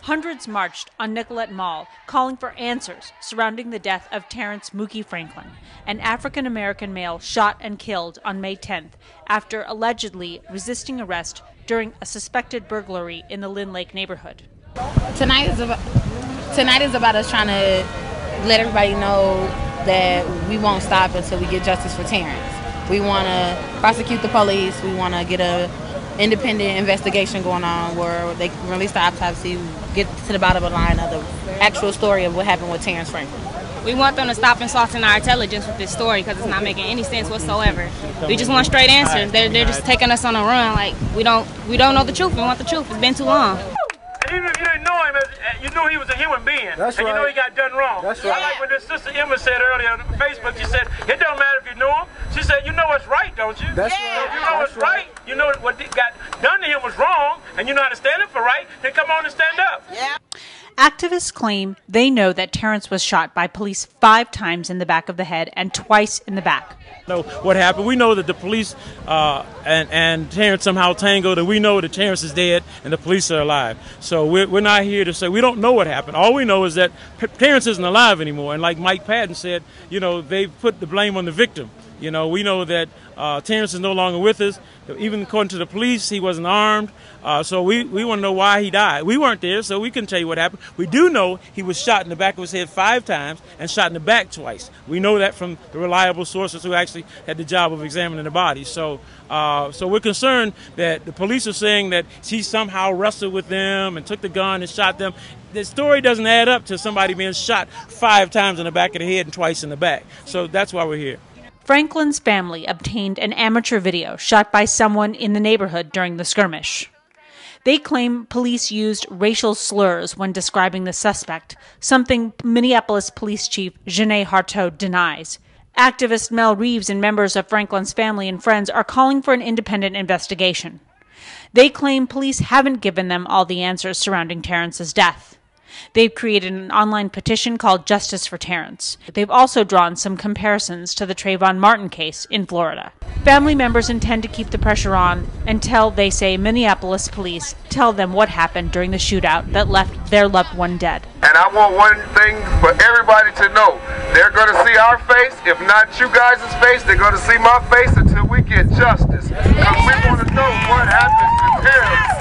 Hundreds marched on Nicollet Mall, calling for answers surrounding the death of Terrance Mookie Franklin, an African-American male shot and killed on May 10th after allegedly resisting arrest during a suspected burglary in the Lyn-Lake neighborhood. Tonight is about us trying to let everybody know that we won't stop until we get justice for Terrance. We want to prosecute the police. We want to get a independent investigation going on where they can release the autopsy, get to the bottom of the line of the actual story of what happened with Terrance Franklin. We want them to stop insulting our intelligence with this story because it's not making any sense whatsoever. We just want straight answers. They're just taking us on a run like we don't know the truth. We want the truth. It's been too long. Even if you didn't know him, you knew he was a human being. That's and right. you know he got done wrong. That's right. I like what this sister Emma said earlier on Facebook. She said, it don't matter if you knew him. She said, you know what's right, don't you? That's So right. if you know what's right, you know what got done to him was wrong, and you know how to stand up for right, then come on and stand up. Yeah. Activists claim they know that Terrance was shot by police 5 times in the back of the head and twice in the back. Know what happened. We know that the police and Terrance somehow tangled, and we know that Terrance is dead and the police are alive. So we're not here to say we don't know what happened. All we know is that Terrance isn't alive anymore. And like Mike Patton said, you know, they put the blame on the victim. You know, we know that Terrance is no longer with us. Even according to the police, he wasn't armed. So we want to know why he died. We weren't there, so we couldn't tell you what happened. We do know he was shot in the back of his head 5 times and shot in the back twice. We know that from the reliable sources who actually had the job of examining the body. So we're concerned that the police are saying that he somehow wrestled with them and took the gun and shot them. The story doesn't add up to somebody being shot 5 times in the back of the head and twice in the back. So that's why we're here. Franklin's family obtained an amateur video shot by someone in the neighborhood during the skirmish. They claim police used racial slurs when describing the suspect, something Minneapolis Police Chief Jeanne Harteau denies. Activist Mel Reeves and members of Franklin's family and friends are calling for an independent investigation. They claim police haven't given them all the answers surrounding Terrance's death. They've created an online petition called Justice for Terrance. They've also drawn some comparisons to the Trayvon Martin case in Florida. Family members intend to keep the pressure on until they say Minneapolis police tell them what happened during the shootout that left their loved one dead. And I want one thing for everybody to know. They're going to see our face. If not you guys' face, they're going to see my face until we get justice. Because we want to know what happened to Terrance.